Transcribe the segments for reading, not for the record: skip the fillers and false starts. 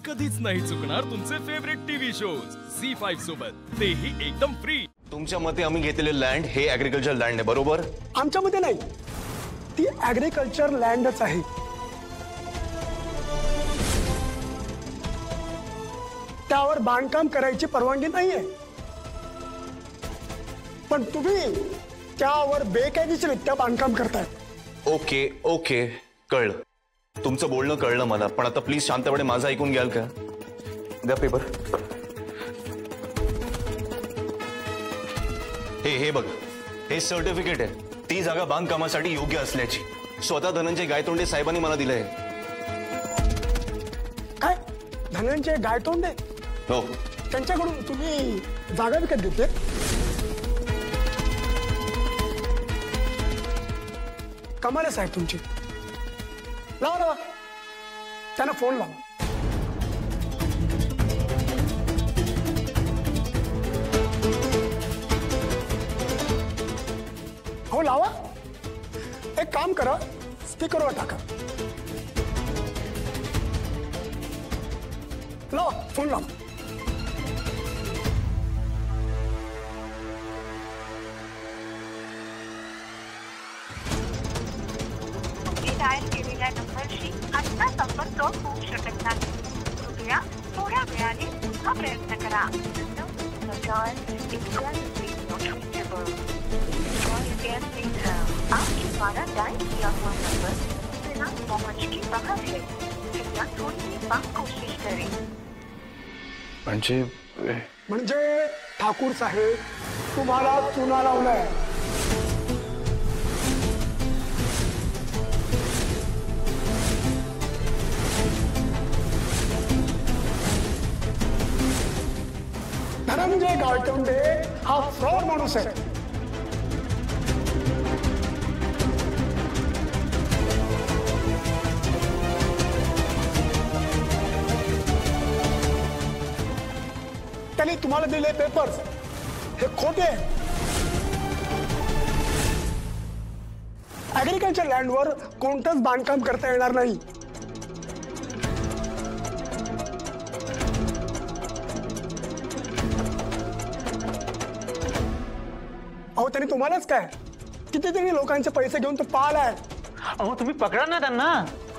कधीच नाही चुकणार तुमचे फेवरेट टीव्ही शोज झी5 सोबत, तेही एकदम फ्री। तुमच्या मते आम्ही घेतलेले लँड हे ऍग्रीकल्चर लँड आहे, बरोबर? आमच्या मते नाही, ती ऍग्रीकल्चर लँडच आहे। त्यावर बांधकाम करायची परवानगी नाहीये, पण तुम्ही त्यावर बेकायदेशीररित्या बांधकाम करताय। ओके ओके, कळलं, तुमचं बोलणं कळलं मला, पण आता प्लीज शांतपणे माझं ऐकून घ्याल का? द्या पेपर। हे बघ, हे सर्टिफिकेट आहे ती जागा बांधकामासाठी योग्य असल्याची। स्वतः धनंजय गायतोंडे साहेबांनी मला दिलंय। काय धनंजय गायतोंडे? हो, त्यांच्याकडून तुम्ही जागा विकत घेतली? कमाल आहे साहेब तुमची। लावा त्यांना फोन लावा। हो लावा, एक काम करा, स्पीकरवर टाका। लावा, फोन लावा। डायल केलेल्या नंबरशी आता संपर्क होऊ शकत नाही। कृपया थोड्या वेळाने पुन्हा प्रयत्न करा। आपके द्वारा डायल किया हुआ नंबर बिना पहुंच के बाहर है। कृपया थोड़ी देर बाद कोशिश करें। म्हणजे ठाकूर साहेब तुम्हाला चुना लावलाय। धनंजय गायतोंडे हा फ्रॉड माणूस आहे। त्यांनी तुम्हाला दिलेले पेपर्स हे खोटे आहेत। ऍग्रीकल्चर लँडवर कोणतंच बांधकाम करता येणार नाही। अहो त्यांनी तुम्हालाच काय कितीतरी लोकांचे पैसे घेऊन तो पाहिलाय। अहो तुम्ही पकडा ना त्यांना,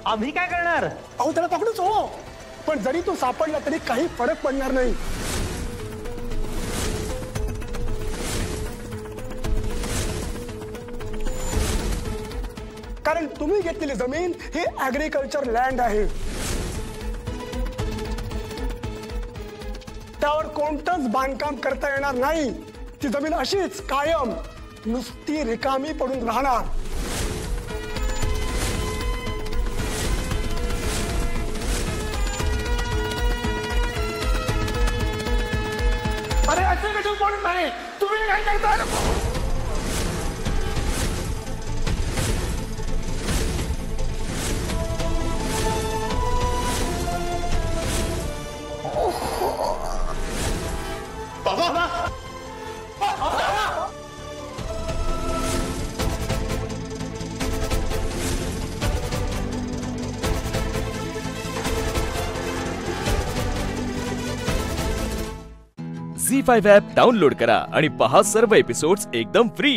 आम्ही काय करणार? अहो त्याला पकडूच हो, पण जरी तो सापडला तरी काही फरक पडणार नाही। कारण तुम्ही घेतलेली जमीन ही ऍग्रीकल्चर लँड आहे। त्यावर कोणतंच बांधकाम करता येणार नाही। ती जमीन अशीच कायम नुसती रिकामी पडून राहणार। अरे असे कसे बोलत नाही तुम्ही? काय करता? झी5 ॲप डाउनलोड करा आणि पहा सर्व एपिसोड्स एकदम फ्री।